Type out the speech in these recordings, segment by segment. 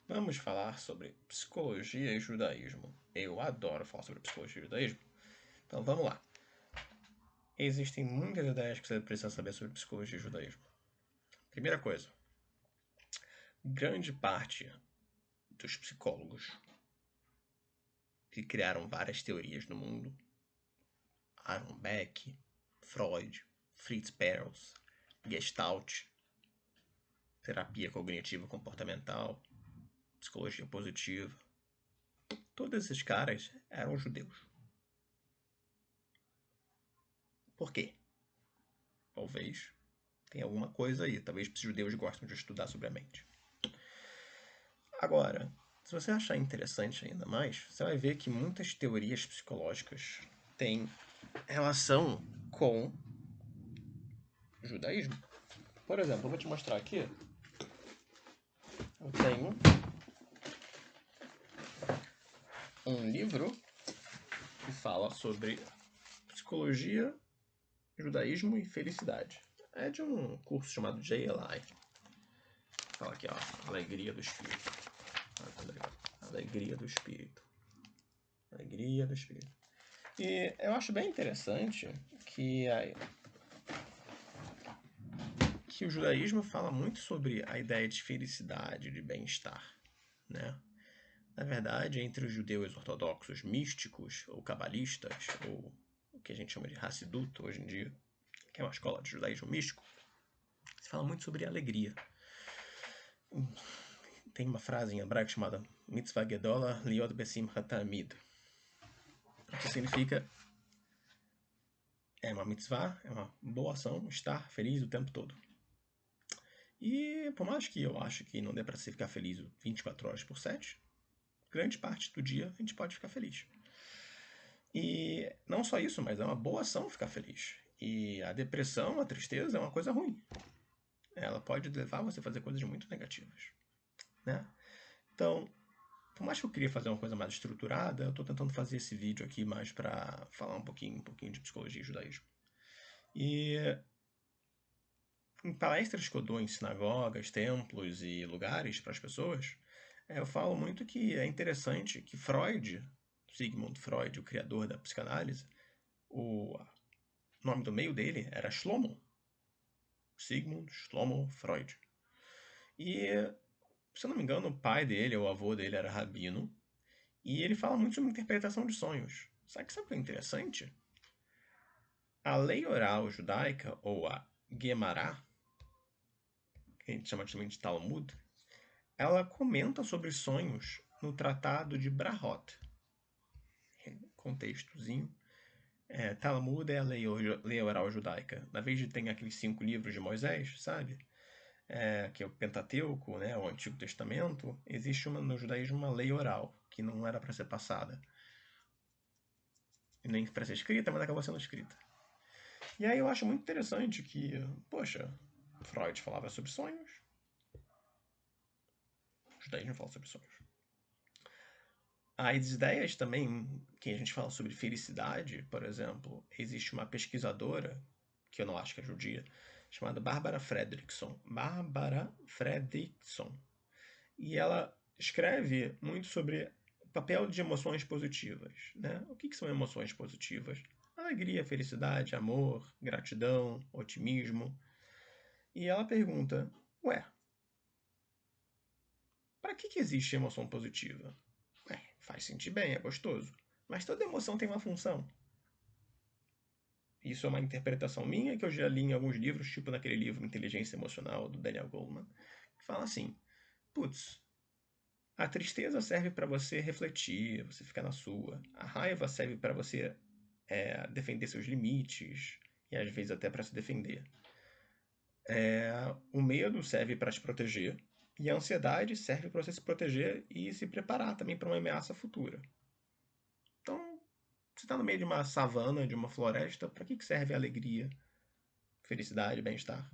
Vamos falar sobre psicologia e judaísmo. Eu adoro falar sobre psicologia e judaísmo. Então vamos lá. Existem muitas ideias que você precisa saber sobre psicologia e judaísmo. Primeira coisa. Grande parte dos psicólogos que criaram várias teorias no mundo, Aaron Beck, Freud, Fritz Perls, Gestalt, terapia cognitiva comportamental, psicologia positiva, todos esses caras eram judeus. Por quê? Talvez tenha alguma coisa aí. Talvez os judeus gostem de estudar sobre a mente. Agora, se você achar interessante ainda mais, você vai ver que muitas teorias psicológicas têm relação com o judaísmo. Por exemplo, eu vou te mostrar aqui. Eu tenho um livro que fala sobre psicologia, judaísmo e felicidade. É de um curso chamado JLI. Fala aqui, ó, Alegria do Espírito. Alegria do Espírito. Alegria do Espírito. E eu acho bem interessante que o judaísmo fala muito sobre a ideia de felicidade, de bem-estar, né? Na verdade, entre os judeus ortodoxos místicos, ou cabalistas, ou o que a gente chama de Hassidut hoje em dia, que é uma escola de judaísmo místico, se fala muito sobre alegria. Tem uma frase em hebraico chamada Mitzvah Gedola Liot Besimcha Tamid, que significa é uma mitzvah, é uma boa ação, estar feliz o tempo todo. E por mais que eu acho que não dê para você ficar feliz 24 horas por 7, grande parte do dia a gente pode ficar feliz. E não só isso, mas é uma boa ação ficar feliz. E a depressão, a tristeza é uma coisa ruim. Ela pode levar você a fazer coisas muito negativas, né? Então, por mais que eu queria fazer uma coisa mais estruturada, eu estou tentando fazer esse vídeo aqui mais para falar um pouquinho de psicologia e judaísmo. E em palestras que eu dou em sinagogas, templos e lugares para as pessoas, eu falo muito que é interessante que Freud, Sigmund Freud, o criador da psicanálise, o nome do meio dele era Shlomo. Sigmund Shlomo Freud. E, se eu não me engano, o pai dele, ou o avô dele era rabino, e ele fala muito sobre interpretação de sonhos. Sabe o que é interessante? A lei oral judaica, ou a Gemara, que a gente chama também de Talmud, ela comenta sobre sonhos no Tratado de Brahot. Contextozinho. Talmud é a lei oral judaica. Na vez de ter aqueles 5 livros de Moisés, sabe? Que é o Pentateuco, né, o Antigo Testamento, existe no judaísmo uma lei oral, que não era para ser passada. E nem para ser escrita, mas acabou sendo escrita. E aí eu acho muito interessante que, poxa, Freud falava sobre sonhos, o judaísmo fala sobre sonhos. As ideias também, que a gente fala sobre felicidade, por exemplo, existe uma pesquisadora, que eu não acho que é judia, chamada Barbara Fredrickson. Barbara Fredrickson. E ela escreve muito sobre o papel de emoções positivas, né? O que são emoções positivas? Alegria, felicidade, amor, gratidão, otimismo. E ela pergunta, para que existe emoção positiva? Faz sentir bem, é gostoso. Mas toda emoção tem uma função. Isso é uma interpretação minha que eu já li em alguns livros, tipo naquele livro Inteligência Emocional, do Daniel Goleman, que fala assim, putz, a tristeza serve para você refletir, você ficar na sua. A raiva serve para você defender seus limites e às vezes até para se defender. O medo serve para te proteger e a ansiedade serve para você se proteger e se preparar também para uma ameaça futura. Então, você está no meio de uma savana, de uma floresta, para que serve a alegria, felicidade, bem-estar,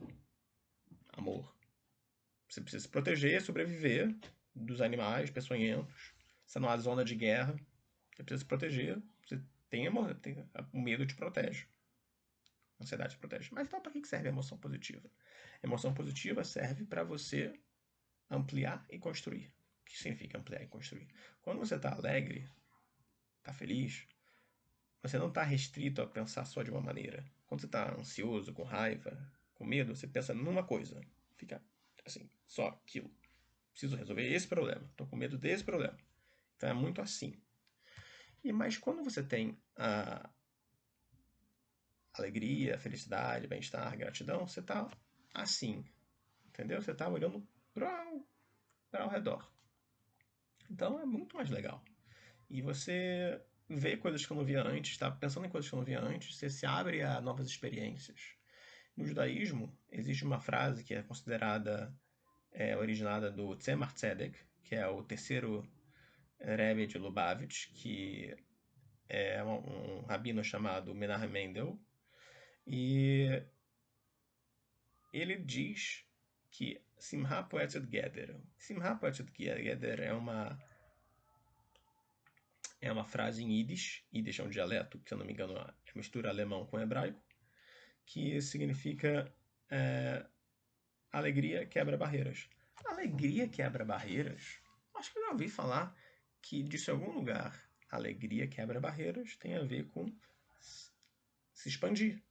amor? Você precisa se proteger, sobreviver dos animais peçonhentos. Você está numa zona de guerra, você precisa se proteger. Você o medo te protege. A ansiedade te protege. Mas então, para que serve a emoção positiva? A emoção positiva serve para você ampliar e construir. O que significa ampliar e construir? Quando você está alegre, está feliz, você não está restrito a pensar só de uma maneira. Quando você está ansioso, com raiva, com medo, você pensa numa coisa. Fica assim, só aquilo. Preciso resolver esse problema. Estou com medo desse problema. Então é muito assim. Mas quando você tem a alegria, felicidade, bem-estar, gratidão, você está assim. Entendeu? Você está olhando para ao redor. Então é muito mais legal. E você vê coisas que eu não via antes, está pensando em coisas que eu não via antes, você se abre a novas experiências. No judaísmo, existe uma frase que é considerada originada do Tzemach Tzedek, que é o terceiro Rebbe de Lubavitch, que é um rabino chamado Menahem Mendel, e ele diz que Simha Poetzet Geder. Simha Poetzet Geder é uma frase em Yiddish. Yiddish é um dialeto, que se eu não me engano é mistura alemão com hebraico, que significa alegria quebra barreiras. Alegria quebra barreiras? Acho que eu já ouvi falar que disso em algum lugar. Alegria quebra barreiras tem a ver com se expandir,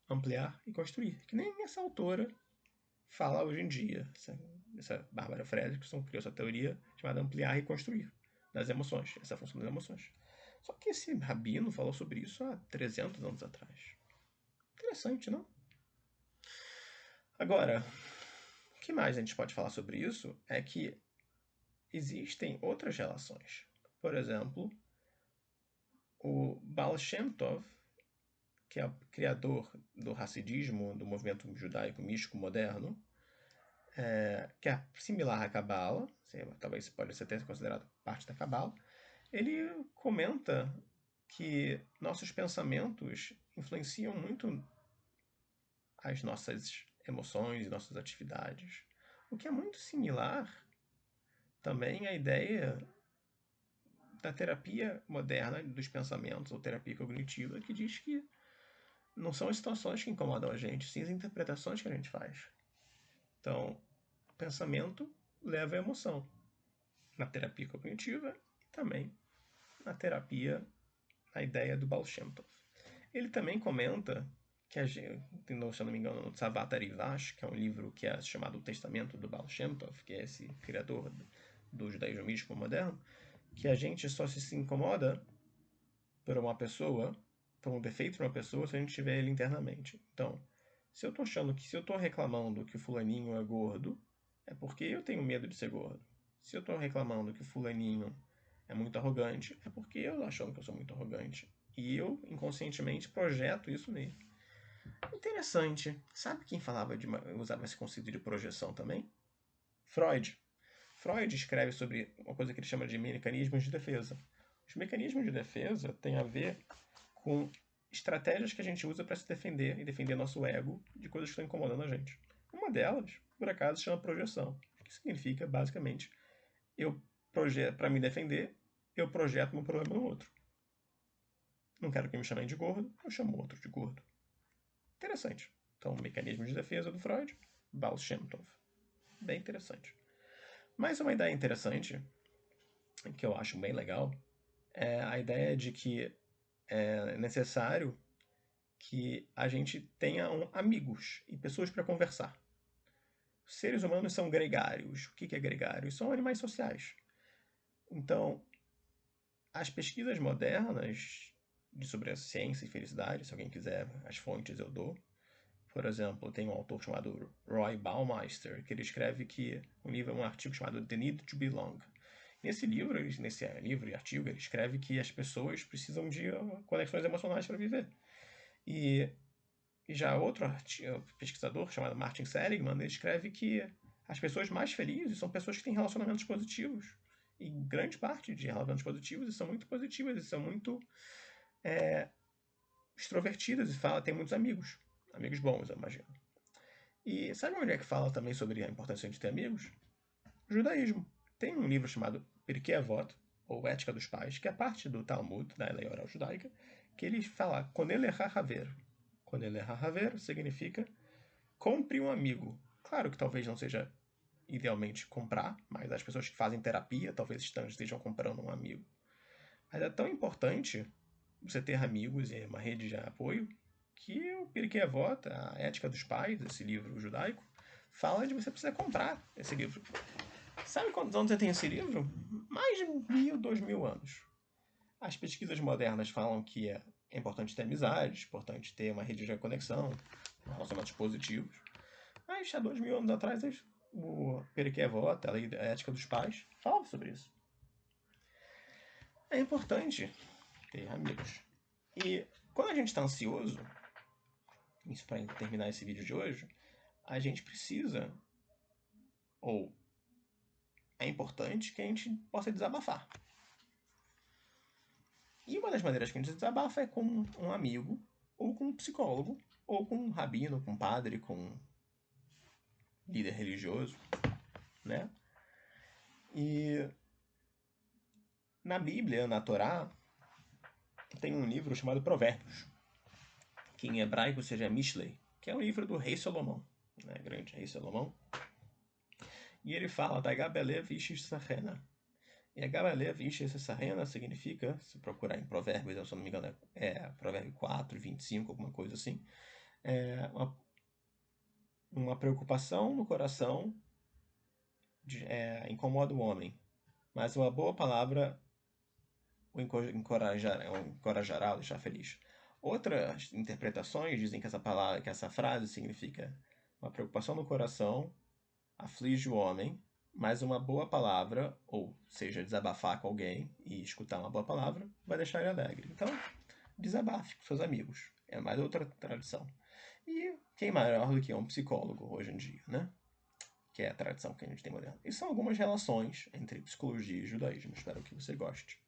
ampliar e construir. Que nem essa autora fala hoje em dia. Essa Bárbara Fredrickson criou essa teoria chamada ampliar e construir das emoções, essa função das emoções. Só que esse rabino falou sobre isso há 300 anos atrás. Interessante, não? Agora, o que mais a gente pode falar sobre isso é que existem outras relações. Por exemplo, o Baal Shem Tov, que é o criador do Hassidismo, do movimento judaico místico moderno, que é similar à Cabala, talvez pode ser até considerado parte da Cabala, ele comenta que nossos pensamentos influenciam muito as nossas emoções e nossas atividades, o que é muito similar também à ideia da terapia moderna dos pensamentos, ou terapia cognitiva, que diz que não são as situações que incomodam a gente, sim as interpretações que a gente faz. Então, o pensamento leva à emoção. Na terapia cognitiva e também na terapia, na ideia do Baal Shem Tov. Ele também comenta que, se eu não me engano, no Tzavat Arivash, que é um livro que é chamado O Testamento do Baal Shem Tov, que é esse criador do judaísmo místico moderno, que a gente só se incomoda por uma pessoa, por um defeito de uma pessoa, se a gente tiver ele internamente. Então, se eu estou reclamando que o fulaninho é gordo, é porque eu tenho medo de ser gordo. Se eu estou reclamando que o fulaninho é muito arrogante, é porque eu estou achando que eu sou muito arrogante. E eu, inconscientemente, projeto isso nele. Interessante. Sabe quem usava esse conceito de projeção também? Freud. Freud escreve sobre uma coisa que ele chama de mecanismos de defesa. Os mecanismos de defesa têm a ver com estratégias que a gente usa para se defender e defender nosso ego de coisas que estão incomodando a gente. Uma delas, por acaso, se chama projeção, que significa, basicamente, para me defender, eu projeto meu problema no outro. Não quero que me chamem de gordo, eu chamo o outro de gordo. Interessante. Então, mecanismo de defesa do Freud, Baal Shem Tov. Bem interessante. Mas uma ideia interessante, que eu acho bem legal, é a ideia de que é necessário que a gente tenha amigos e pessoas para conversar. Os seres humanos são gregários. O que é gregário? São animais sociais. Então, as pesquisas modernas sobre a ciência e felicidade, se alguém quiser as fontes eu dou. Por exemplo, tem um autor chamado Roy Baumeister, que ele escreve um artigo chamado The Need to Belong. Nesse livro e artigo, ele escreve que as pessoas precisam de conexões emocionais para viver. E já outro pesquisador chamado Martin Seligman, ele escreve que as pessoas mais felizes são pessoas que têm relacionamentos positivos. E grande parte de relacionamentos positivos e são muito positivas, e são muito extrovertidas e tem muitos amigos. Amigos bons, eu imagino. E sabe onde é que fala também sobre a importância de ter amigos? O judaísmo. Tem um livro chamado Pirkei Avot, ou Ética dos Pais, que é parte do Talmud, da lei oral judaica, que ele fala Konelecha Haver. Konelecha Haver significa compre um amigo. Claro que talvez não seja idealmente comprar, mas as pessoas que fazem terapia talvez estejam comprando um amigo. Mas é tão importante você ter amigos e uma rede de apoio que o Pirkei Avot, a Ética dos Pais, esse livro judaico, fala de você precisar comprar esse livro. Sabe quantos anos você tem esse livro? Mais de 1.000, 2.000 anos. As pesquisas modernas falam que é importante ter amizades, importante ter uma rede de conexão, relacionamentos positivos. Mas há 2.000 anos atrás, o Pirkei Avot, a Ética dos Pais, falava sobre isso. É importante ter amigos. E quando a gente está ansioso, isso para terminar esse vídeo de hoje, a gente precisa, ou é importante que a gente possa desabafar. E uma das maneiras que a gente desabafa é com um amigo, ou com um psicólogo, ou com um rabino, com um padre, com um líder religioso, né? E na Bíblia, na Torá, tem um livro chamado Provérbios, que em hebraico seja Mishlei, que é um livro do rei Salomão, né? Grande rei Salomão. E ele fala da Gabelev Ish Sahena. E a Gabelev Ish Sahena significa, se procurar em Provérbios, se eu não me engano, é Provérbio 4, 25, alguma coisa assim, é uma preocupação no coração incomoda o homem, mas uma boa palavra o encorajará, o deixar feliz. Outras interpretações dizem que essa frase significa uma preocupação no coração aflige o homem, mas uma boa palavra, ou seja, desabafar com alguém e escutar uma boa palavra, vai deixar ele alegre. Então, desabafe com seus amigos. É mais outra tradição. E quem maior do que um psicólogo hoje em dia, né? Que é a tradição que a gente tem moderna. E são algumas relações entre psicologia e judaísmo. Espero que você goste.